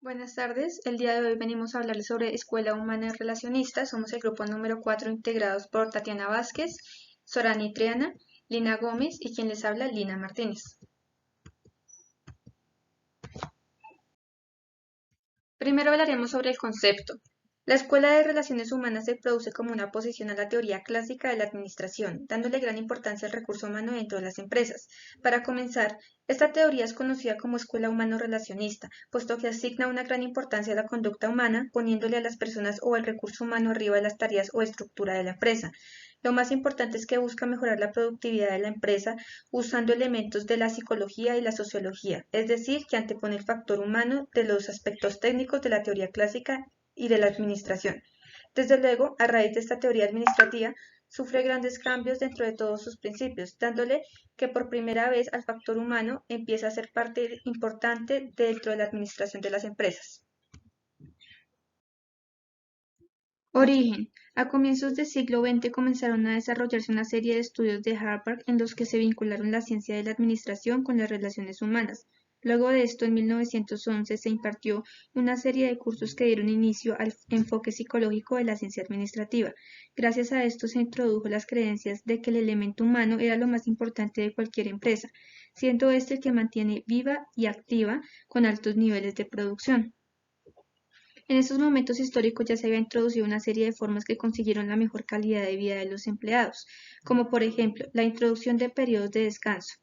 Buenas tardes, el día de hoy venimos a hablarles sobre Escuela Humana Relacionista. Somos el grupo número 4 integrados por Tatiana Vázquez, Sorani Triana, Lina Gómez y quien les habla, Lina Martínez. Primero hablaremos sobre el concepto. La Escuela de Relaciones Humanas se produce como una oposición a la teoría clásica de la administración, dándole gran importancia al recurso humano dentro de las empresas. Para comenzar, esta teoría es conocida como Escuela Humano-Relacionista, puesto que asigna una gran importancia a la conducta humana, poniéndole a las personas o al recurso humano arriba de las tareas o estructura de la empresa. Lo más importante es que busca mejorar la productividad de la empresa usando elementos de la psicología y la sociología, es decir, que antepone el factor humano de los aspectos técnicos de la teoría clásica y de la administración. Desde luego, a raíz de esta teoría administrativa, sufre grandes cambios dentro de todos sus principios, dándole que por primera vez al factor humano empieza a ser parte importante dentro de la administración de las empresas. Origen. A comienzos del siglo XX comenzaron a desarrollarse una serie de estudios de Harvard en los que se vincularon la ciencia de la administración con las relaciones humanas. Luego de esto, en 1911, se impartió una serie de cursos que dieron inicio al enfoque psicológico de la ciencia administrativa. Gracias a esto se introdujo las creencias de que el elemento humano era lo más importante de cualquier empresa, siendo este el que mantiene viva y activa con altos niveles de producción. En estos momentos históricos ya se había introducido una serie de formas que consiguieron la mejor calidad de vida de los empleados, como por ejemplo la introducción de periodos de descanso,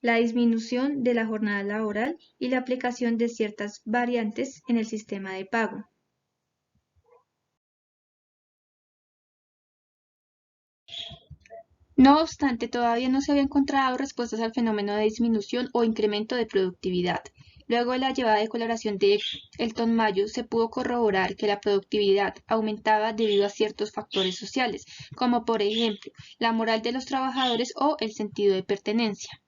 la disminución de la jornada laboral y la aplicación de ciertas variantes en el sistema de pago. No obstante, todavía no se habían encontrado respuestas al fenómeno de disminución o incremento de productividad. Luego de la llevada declaración de Elton Mayo, se pudo corroborar que la productividad aumentaba debido a ciertos factores sociales, como por ejemplo la moral de los trabajadores o el sentido de pertenencia.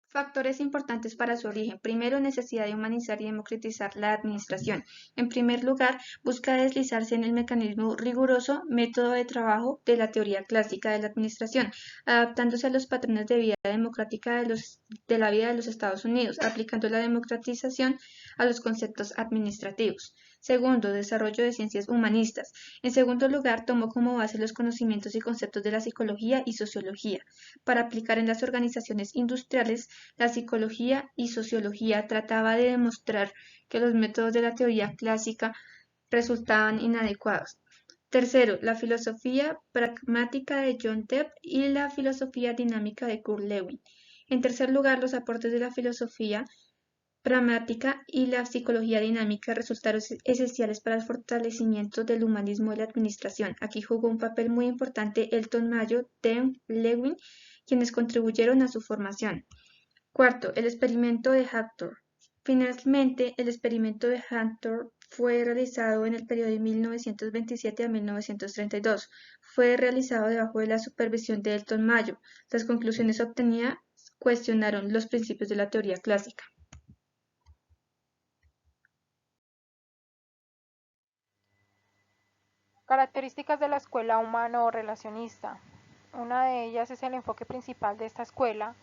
Factores importantes para su origen. Primero, necesidad de humanizar y democratizar la administración. En primer lugar, busca deslizarse en el mecanismo riguroso método de trabajo de la teoría clásica de la administración, adaptándose a los patrones de vida democrática de la vida de los Estados Unidos, aplicando la democratización a los conceptos administrativos. Segundo, desarrollo de ciencias humanistas. En segundo lugar, tomó como base los conocimientos y conceptos de la psicología y sociología para aplicar en las organizaciones industriales. La psicología y sociología trataba de demostrar que los métodos de la teoría clásica resultaban inadecuados. Tercero, la filosofía pragmática de John Dewey y la filosofía dinámica de Kurt Lewin. En tercer lugar, los aportes de la filosofía pragmática y la psicología dinámica resultaron esenciales para el fortalecimiento del humanismo de la administración. Aquí jugó un papel muy importante Elton Mayo, Dewey, Lewin, quienes contribuyeron a su formación. Cuarto, el experimento de Hathor. Finalmente, el experimento de Hathor fue realizado en el periodo de 1927 a 1932. Fue realizado debajo de la supervisión de Elton Mayo. Las conclusiones obtenidas cuestionaron los principios de la teoría clásica. Características de la escuela humano-relacionista. Una de ellas es el enfoque principal de esta escuela,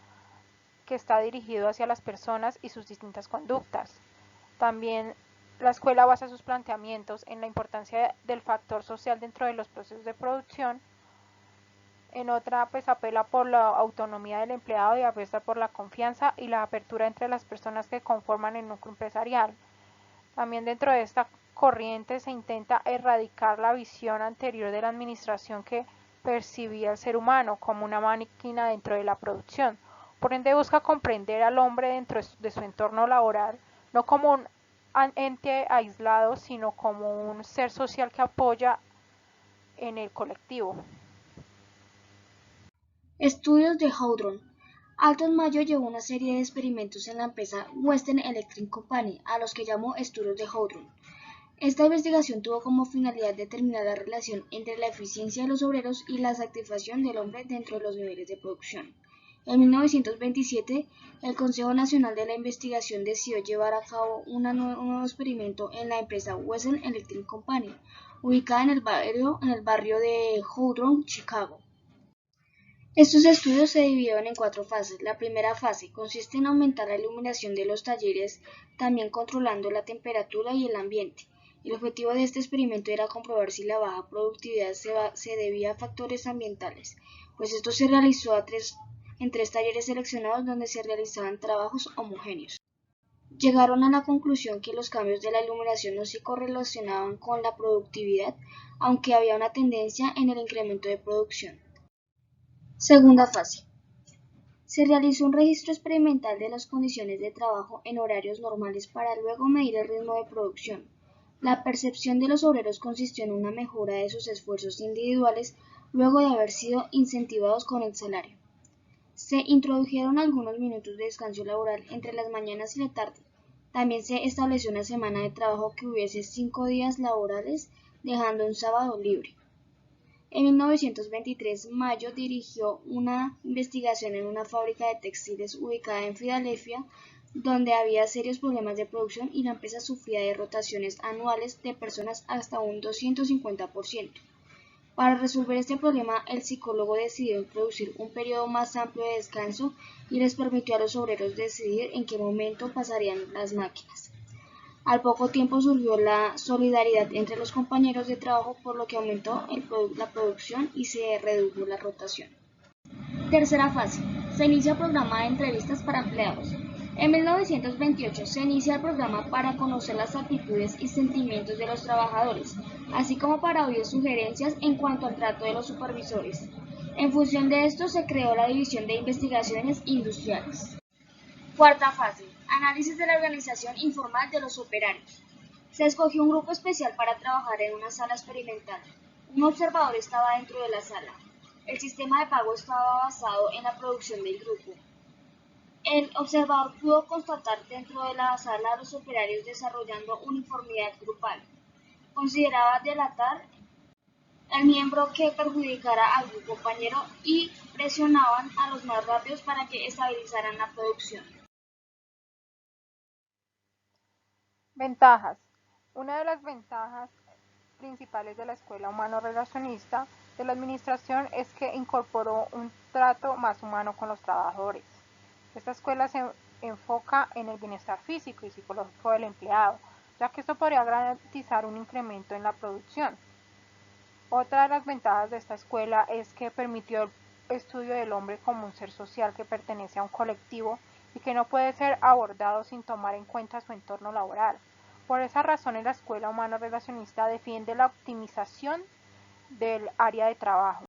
que está dirigido hacia las personas y sus distintas conductas. También la escuela basa sus planteamientos en la importancia del factor social dentro de los procesos de producción. En otra, pues apela por la autonomía del empleado y apuesta por la confianza y la apertura entre las personas que conforman el núcleo empresarial. También dentro de esta corriente se intenta erradicar la visión anterior de la administración que percibía al ser humano como una máquina dentro de la producción. Por ende busca comprender al hombre dentro de su entorno laboral, no como un ente aislado, sino como un ser social que apoya en el colectivo. Estudios de Houdron. Elton Mayo llevó una serie de experimentos en la empresa Western Electric Company, a los que llamó estudios de Houdron. Esta investigación tuvo como finalidad determinar la relación entre la eficiencia de los obreros y la satisfacción del hombre dentro de los niveles de producción. En 1927, el Consejo Nacional de la Investigación decidió llevar a cabo un nuevo experimento en la empresa Western Electric Company, ubicada en el barrio de Houdron, Chicago. Estos estudios se dividieron en 4 fases. La primera fase consiste en aumentar la iluminación de los talleres, también controlando la temperatura y el ambiente. El objetivo de este experimento era comprobar si la baja productividad se debía a factores ambientales, pues esto se realizó en 3 talleres seleccionados donde se realizaban trabajos homogéneos. Llegaron a la conclusión que los cambios de la iluminación no se correlacionaban con la productividad, aunque había una tendencia en el incremento de producción. Segunda fase. Se realizó un registro experimental de las condiciones de trabajo en horarios normales para luego medir el ritmo de producción. La percepción de los obreros consistió en una mejora de sus esfuerzos individuales luego de haber sido incentivados con el salario. Se introdujeron algunos minutos de descanso laboral entre las mañanas y la tarde. También se estableció una semana de trabajo que hubiese 5 días laborales, dejando un sábado libre. En 1923, Mayo dirigió una investigación en una fábrica de textiles ubicada en Filadelfia, donde había serios problemas de producción y la empresa sufría de rotaciones anuales de personas hasta un 250%. Para resolver este problema, el psicólogo decidió introducir un periodo más amplio de descanso y les permitió a los obreros decidir en qué momento pasarían las máquinas. Al poco tiempo surgió la solidaridad entre los compañeros de trabajo, por lo que aumentó la producción y se redujo la rotación. Tercera fase. Se inicia el programa de entrevistas para empleados. En 1928 se inicia el programa para conocer las actitudes y sentimientos de los trabajadores, así como para oír sugerencias en cuanto al trato de los supervisores. En función de esto se creó la División de Investigaciones Industriales. Cuarta fase. Análisis de la organización informal de los operarios. Se escogió un grupo especial para trabajar en una sala experimental. Un observador estaba dentro de la sala. El sistema de pago estaba basado en la producción del grupo. El observador pudo constatar dentro de la sala a los operarios desarrollando uniformidad grupal. Consideraba delatar el miembro que perjudicara a algún compañero y presionaban a los más rápidos para que estabilizaran la producción. Ventajas. Una de las ventajas principales de la escuela humano-relacionista de la administración es que incorporó un trato más humano con los trabajadores. Esta escuela se enfoca en el bienestar físico y psicológico del empleado, ya que esto podría garantizar un incremento en la producción. Otra de las ventajas de esta escuela es que permitió el estudio del hombre como un ser social que pertenece a un colectivo y que no puede ser abordado sin tomar en cuenta su entorno laboral. Por esa razón, la escuela humano-relacionista defiende la optimización del área de trabajo.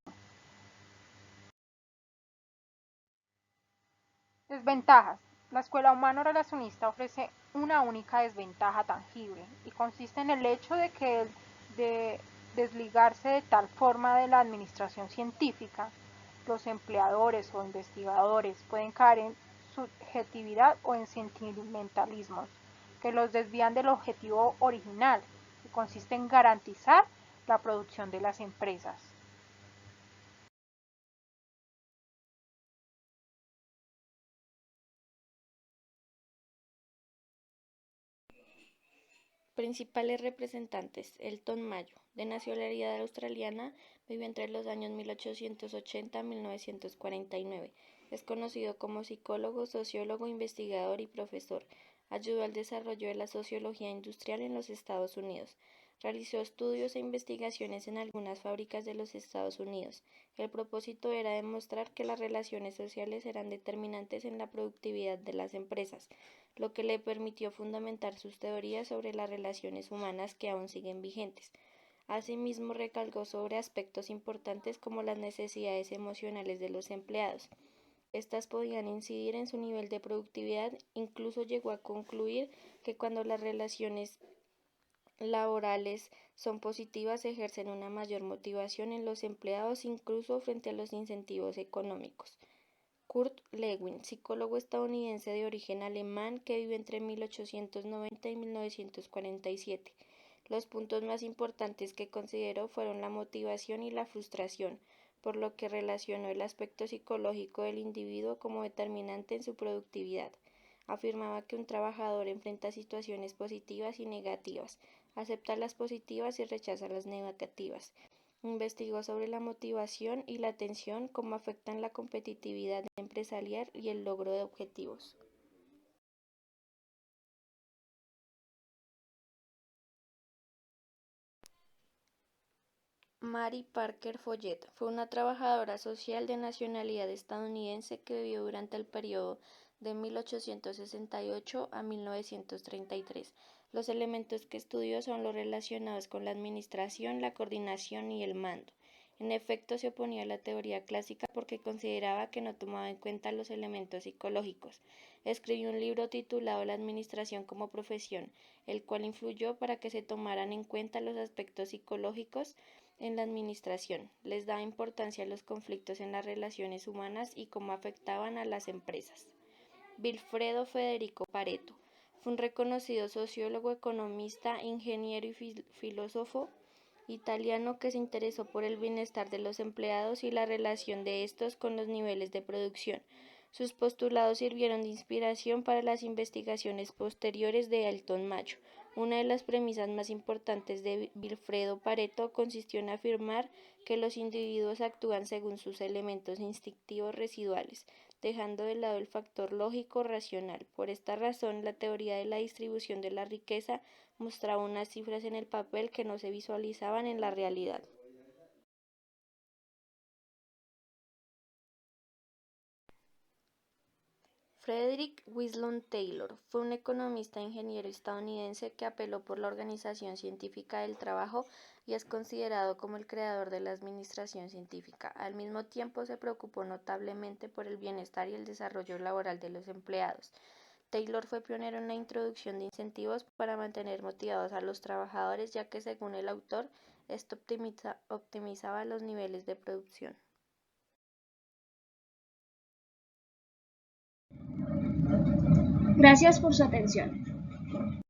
Desventajas. La escuela humano-relacionista ofrece una única desventaja tangible y consiste en el hecho de desligarse de tal forma de la administración científica, los empleadores o investigadores pueden caer en subjetividad o en sentimentalismos que los desvían del objetivo original, que consiste en garantizar la producción de las empresas. Principales representantes: Elton Mayo, de nacionalidad australiana, vivió entre los años 1880 a 1949. Es conocido como psicólogo, sociólogo, investigador y profesor. Ayudó al desarrollo de la sociología industrial en los Estados Unidos. Realizó estudios e investigaciones en algunas fábricas de los Estados Unidos. El propósito era demostrar que las relaciones sociales eran determinantes en la productividad de las empresas, lo que le permitió fundamentar sus teorías sobre las relaciones humanas que aún siguen vigentes. Asimismo, recalcó sobre aspectos importantes como las necesidades emocionales de los empleados. Estas podían incidir en su nivel de productividad. Incluso llegó a concluir que cuando las relaciones laborales son positivas ejercen una mayor motivación en los empleados incluso frente a los incentivos económicos. Kurt Lewin, psicólogo estadounidense de origen alemán que vivió entre 1890 y 1947. Los puntos más importantes que consideró fueron la motivación y la frustración, por lo que relacionó el aspecto psicológico del individuo como determinante en su productividad. Afirmaba que un trabajador enfrenta situaciones positivas y negativas, acepta las positivas y rechaza las negativas. Investigó sobre la motivación y la atención, cómo afectan la competitividad empresarial y el logro de objetivos. Mary Parker Follett fue una trabajadora social de nacionalidad estadounidense que vivió durante el periodo de 1868 a 1933. Los elementos que estudió son los relacionados con la administración, la coordinación y el mando. En efecto, se oponía a la teoría clásica porque consideraba que no tomaba en cuenta los elementos psicológicos. Escribió un libro titulado La administración como profesión, el cual influyó para que se tomaran en cuenta los aspectos psicológicos en la administración. Les daba importancia a los conflictos en las relaciones humanas y cómo afectaban a las empresas. Vilfredo Federico Pareto fue un reconocido sociólogo, economista, ingeniero y filósofo italiano que se interesó por el bienestar de los empleados y la relación de estos con los niveles de producción. Sus postulados sirvieron de inspiración para las investigaciones posteriores de Elton Mayo. Una de las premisas más importantes de Vilfredo Pareto consistió en afirmar que los individuos actúan según sus elementos instintivos residuales, dejando de lado el factor lógico racional. Por esta razón, la teoría de la distribución de la riqueza mostraba unas cifras en el papel que no se visualizaban en la realidad. Frederick Winslow Taylor fue un economista e ingeniero estadounidense que apeló por la organización científica del trabajo y es considerado como el creador de la administración científica. Al mismo tiempo, se preocupó notablemente por el bienestar y el desarrollo laboral de los empleados. Taylor fue pionero en la introducción de incentivos para mantener motivados a los trabajadores, ya que, según el autor, esto optimizaba los niveles de producción. Gracias por su atención.